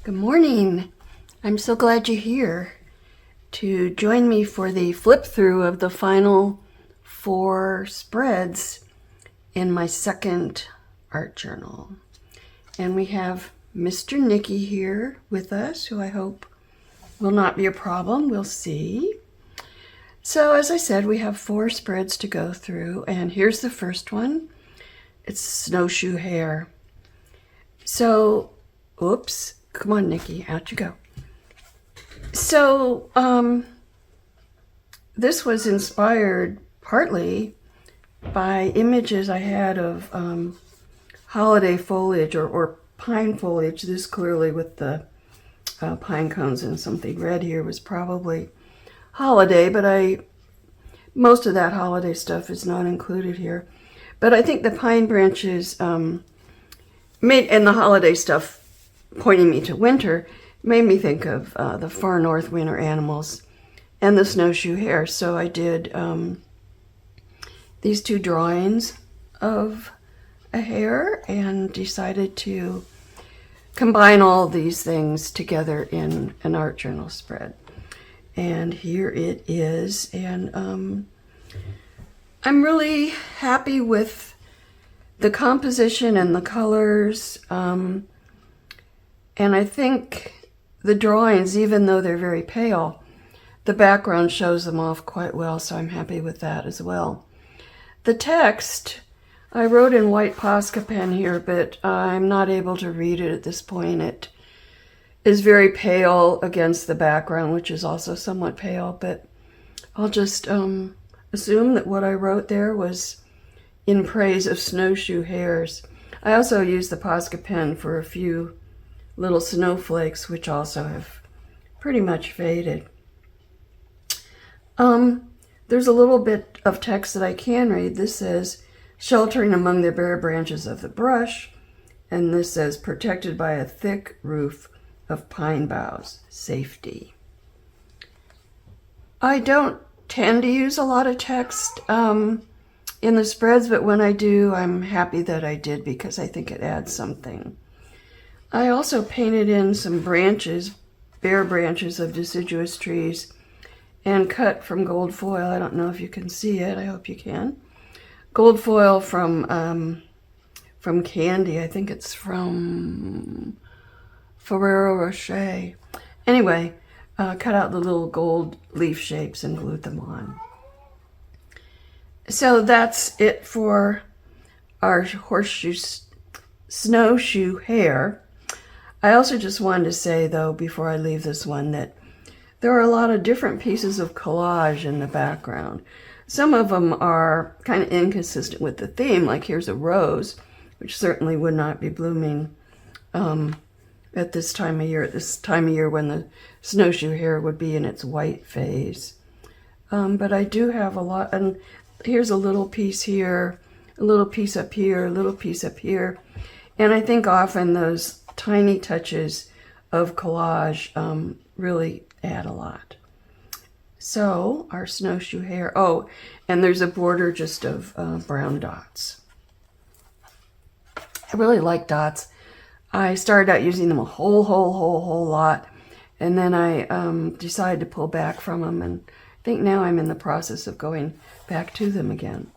Good morning. I'm so glad you're here to join me for the flip through of the final 4 spreads in my second art journal. And we have Mr. Nicky here with us, who I hope will not be a problem. We'll see. So as I said, we have 4 spreads to go through, and here's the first one. It's snowshoe hare. So, oops. Come on, Nikki, out you go. So, this was inspired partly by images I had of holiday foliage or pine foliage. This clearly with the pine cones and something red here was probably holiday, but most of that holiday stuff is not included here. But I think the pine branches made, and the holiday stuff pointing me to winter, made me think of the far north winter animals and the snowshoe hare. So I did these 2 drawings of a hare and decided to combine all these things together in an art journal spread. And here it is. And I'm really happy with the composition and the colors. And I think the drawings, even though they're very pale, the background shows them off quite well, so I'm happy with that as well. The text, I wrote in white Posca pen here, but I'm not able to read it at this point. It is very pale against the background, which is also somewhat pale, but I'll just assume that what I wrote there was in praise of snowshoe hares. I also used the Posca pen for a few little snowflakes, which also have pretty much faded. There's a little bit of text that I can read. This says, sheltering among the bare branches of the brush, and this says, protected by a thick roof of pine boughs, safety. I don't tend to use a lot of text in the spreads, but when I do, I'm happy that I did because I think it adds something. I also painted in some branches, bare branches of deciduous trees, and cut from gold foil. I don't know if you can see it. I hope you can. Gold foil from Candy. I think it's from Ferrero Rocher. Anyway, cut out the little gold leaf shapes and glued them on. So that's it for our snowshoe hare. I also just wanted to say, though, before I leave this one, that there are a lot of different pieces of collage in the background. Some of them are kind of inconsistent with the theme, like here's a rose, which certainly would not be blooming at this time of year when the snowshoe hare would be in its white phase. But I do have a lot, and here's a little piece here, a little piece up here, a little piece up here. And I think often those tiny touches of collage really add a lot. So our snowshoe hare, oh, and there's a border just of brown dots. I really like dots. I started out using them a whole lot, and then I decided to pull back from them, and I think now I'm in the process of going back to them again.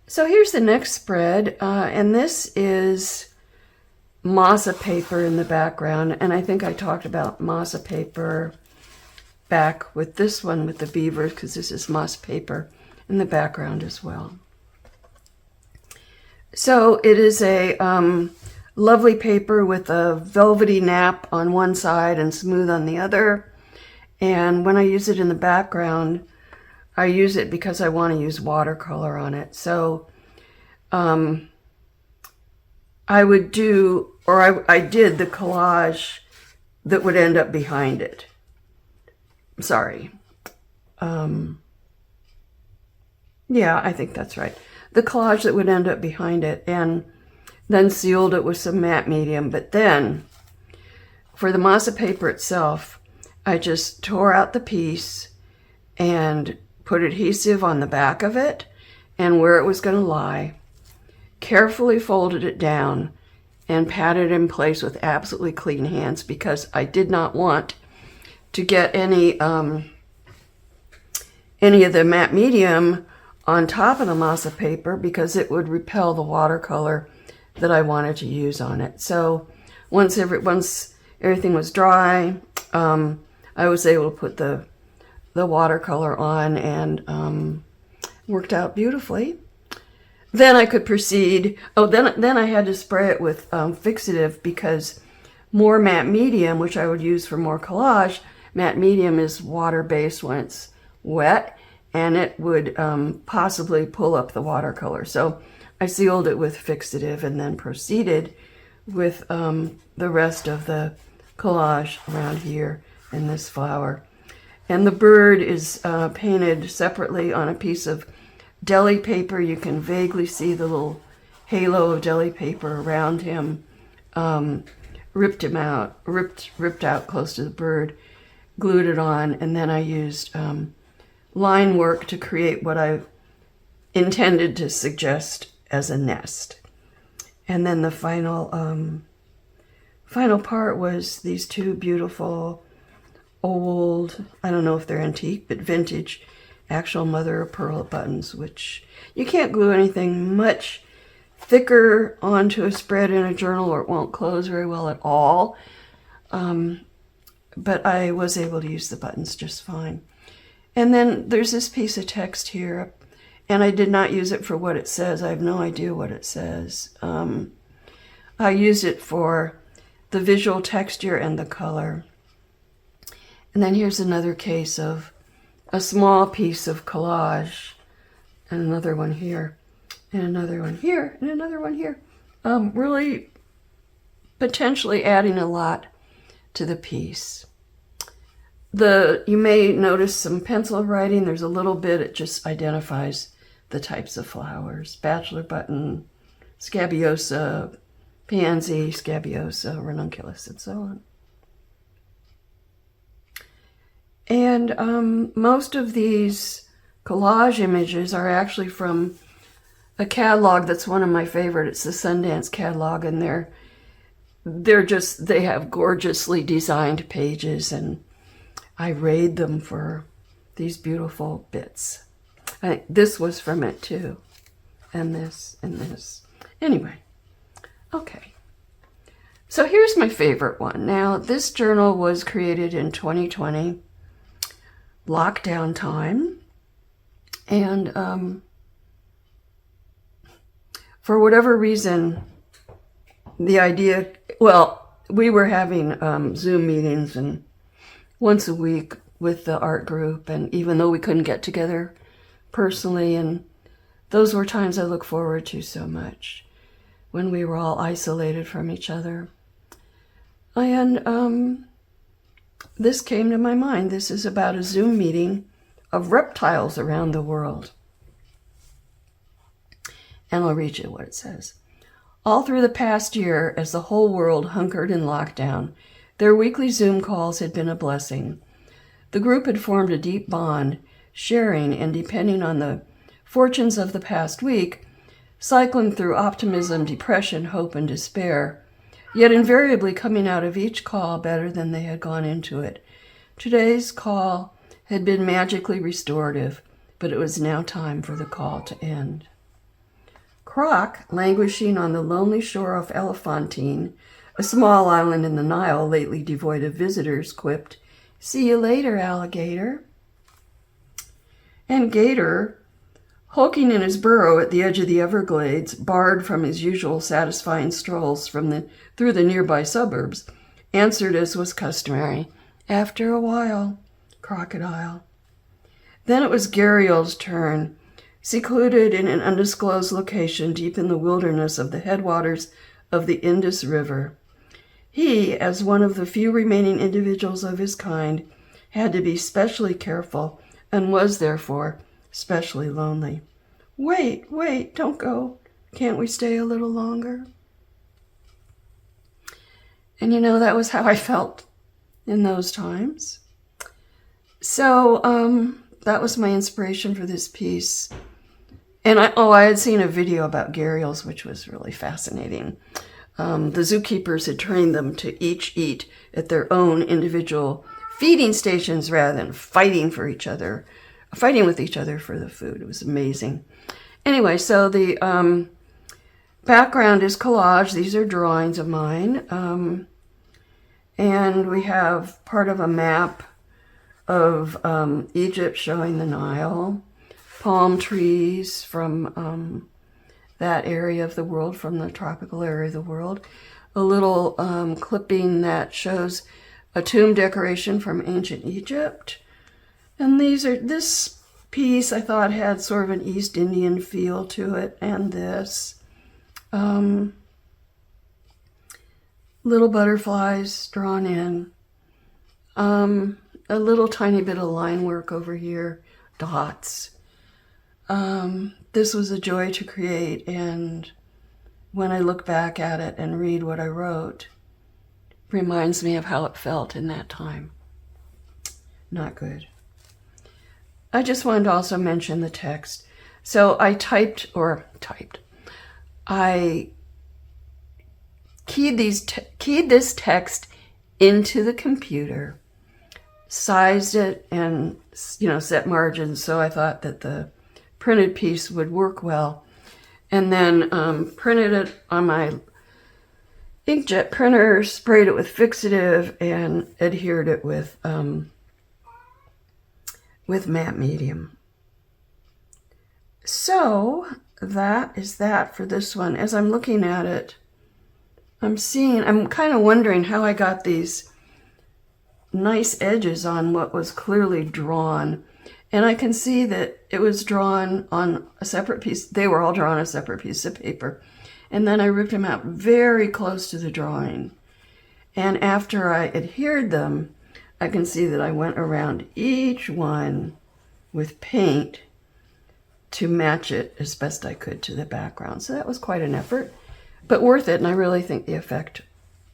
So here's the next spread, and this is Masa paper in the background, and I think I talked about Masa paper back with this one with the beavers, because this is moss paper in the background as well. So it is a lovely paper with a velvety nap on one side and smooth on the other, and when I use it in the background, I use it because I want to use watercolor on it. So I would do, or I did the collage that would end up behind it. Sorry. Yeah, I think that's right. The collage that would end up behind it, and then sealed it with some matte medium. But then, for the Masa paper itself, I just tore out the piece and put adhesive on the back of it and where it was going to lie, carefully folded it down, and pat it in place with absolutely clean hands, because I did not want to get any of the matte medium on top of the masa paper, because it would repel the watercolor that I wanted to use on it. So once everything was dry, I was able to put the watercolor on, and worked out beautifully. Then I could proceed. Oh, then I had to spray it with fixative, because more matte medium, which I would use for more collage, matte medium is water-based when it's wet, and it would possibly pull up the watercolor. So I sealed it with fixative and then proceeded with the rest of the collage around here in this flower. And the bird is painted separately on a piece of deli paper. You can vaguely see the little halo of deli paper around him. Ripped out close to the bird, glued it on, and then I used line work to create what I intended to suggest as a nest. And then the final part was these two beautiful old, I don't know if they're antique, but vintage actual mother of pearl buttons, which you can't glue anything much thicker onto a spread in a journal or it won't close very well at all. But I was able to use the buttons just fine. And then there's this piece of text here, and I did not use it for what it says. I have no idea what it says. I used it for the visual texture and the color. And then here's another case of a small piece of collage, and another one here, and another one here, and another one here. Really potentially adding a lot to the piece. You may notice some pencil writing. There's a little bit, it just identifies the types of flowers. Bachelor button, scabiosa, pansy, scabiosa, ranunculus, and so on. And most of these collage images are actually from a catalog that's one of my favorite. It's the Sundance catalog, and they have gorgeously designed pages, and I raid them for these beautiful bits. This was from it too, and this, and this. Anyway, okay. So here's my favorite one. Now, this journal was created in 2020, lockdown time, and for whatever reason, the idea, well, we were having Zoom meetings and once a week with the art group, and even though we couldn't get together personally, and those were times I look forward to so much, when we were all isolated from each other. And this came to my mind. This is about a Zoom meeting of reptiles around the world. And I'll read you what it says. All through the past year, as the whole world hunkered in lockdown, their weekly Zoom calls had been a blessing. The group had formed a deep bond, sharing and depending on the fortunes of the past week, cycling through optimism, depression, hope, and despair, yet invariably coming out of each call better than they had gone into it. Today's call had been magically restorative, but it was now time for the call to end. Croc, languishing on the lonely shore of Elephantine, a small island in the Nile lately devoid of visitors, quipped, "See you later, alligator." And Gator, hulking in his burrow at the edge of the Everglades, barred from his usual satisfying strolls through the nearby suburbs, answered as was customary, "After a while, crocodile." Then it was Gharial's turn, secluded in an undisclosed location deep in the wilderness of the headwaters of the Indus River. He, as one of the few remaining individuals of his kind, had to be specially careful and was, therefore, specially lonely. Wait, don't go. Can't we stay a little longer?" And that was how I felt in those times. So that was my inspiration for this piece. And I had seen a video about gharials, which was really fascinating. the zookeepers had trained them to each eat at their own individual feeding stations rather than fighting with each other for the food. It was amazing. Anyway, so the background is collage. These are drawings of mine. And we have part of a map of Egypt showing the Nile, palm trees from that area of the world, from the tropical area of the world, a little clipping that shows a tomb decoration from ancient Egypt. And this piece I thought had sort of an East Indian feel to it, and this. Little butterflies drawn in. A little tiny bit of line work over here, dots. This was a joy to create, and when I look back at it and read what I wrote, it reminds me of how it felt in that time. Not good. I just wanted to also mention the text. So I I keyed this text into the computer, sized it, and set margins, so I thought that the printed piece would work well, and then printed it on my inkjet printer, sprayed it with fixative, and adhered it with matte medium. So that is that for this one. As I'm looking at it, I'm kind of wondering how I got these nice edges on what was clearly drawn. And I can see that it was drawn on a separate piece. They were all drawn on a separate piece of paper. And then I ripped them out very close to the drawing. And after I adhered them, I can see that I went around each one with paint to match it as best I could to the background. So that was quite an effort, but worth it. And I really think the effect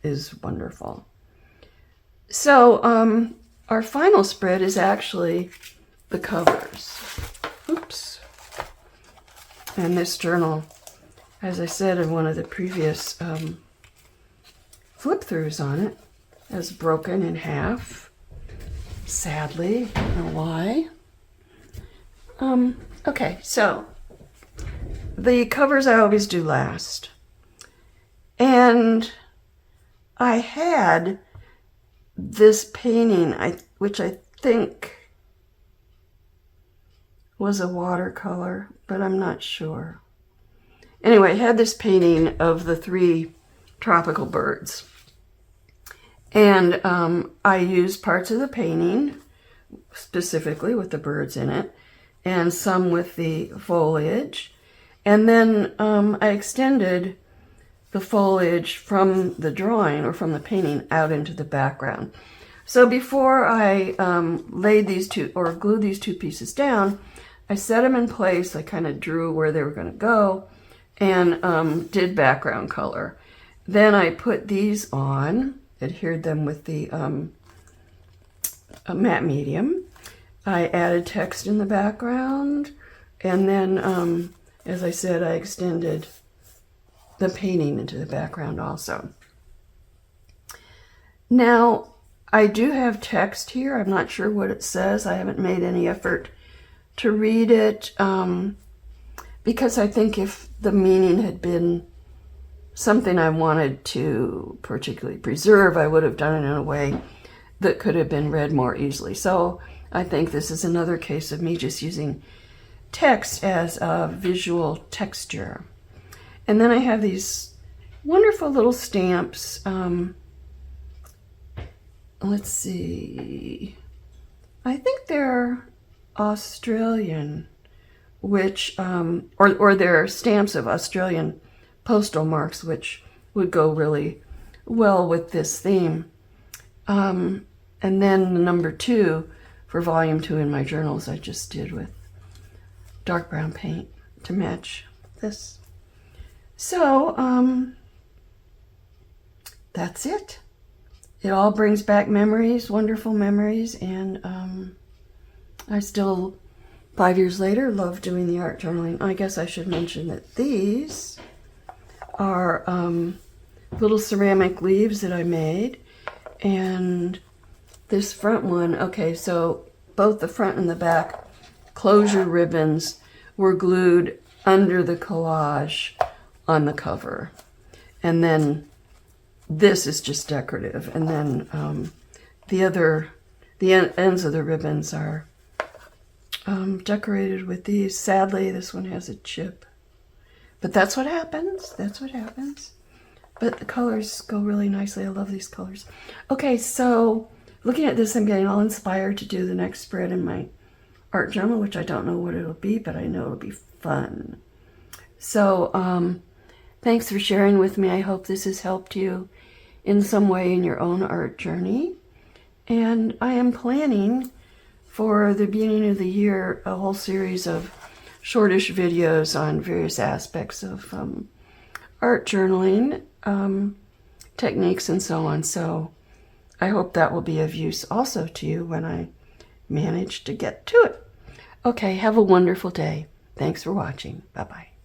is wonderful. So our final spread is actually the covers. Oops. And this journal, as I said in one of the previous flip-throughs on it, is broken in half. Sadly, I don't know why. Okay, so the covers I always do last. And I had this painting, which I think was a watercolor, but I'm not sure. Anyway, I had this painting of the 3 tropical birds. And I used parts of the painting, specifically with the birds in it, and some with the foliage. And then I extended the foliage from the drawing or from the painting out into the background. So before I laid these two or glued these 2 pieces down, I set them in place. I kind of drew where they were going to go and did background color. Then I put these on, adhered them with the matte medium. I added text in the background, and then, as I said, I extended the painting into the background also. Now, I do have text here. I'm not sure what it says. I haven't made any effort to read it, because I think if the meaning had been something I wanted to particularly preserve, I would have done it in a way that could have been read more easily. So I think this is another case of me just using text as a visual texture. And then I have these wonderful little stamps. Let's see. I think they're Australian, which, or they're stamps of Australian postal marks, which would go really well with this theme. And then the number 2 for volume 2 in my journals I just did with dark brown paint to match this. So that's it. It all brings back memories, wonderful memories, and I still, 5 years later, love doing the art journaling. I guess I should mention that these are little ceramic leaves that I made. And this front one, okay, so both the front and the back closure ribbons were glued under the collage on the cover. And then this is just decorative. And then the ends of the ribbons are decorated with these. Sadly, this one has a chip. But that's what happens. That's what happens. But the colors go really nicely. I love these colors. Okay, so looking at this, I'm getting all inspired to do the next spread in my art journal, which I don't know what it'll be, but I know it'll be fun. So thanks for sharing with me. I hope this has helped you in some way in your own art journey. And I am planning for the beginning of the year a whole series of shortish videos on various aspects of art journaling techniques and so on. So I hope that will be of use also to you when I manage to get to it. Okay, have a wonderful day. Thanks for watching. Bye-bye.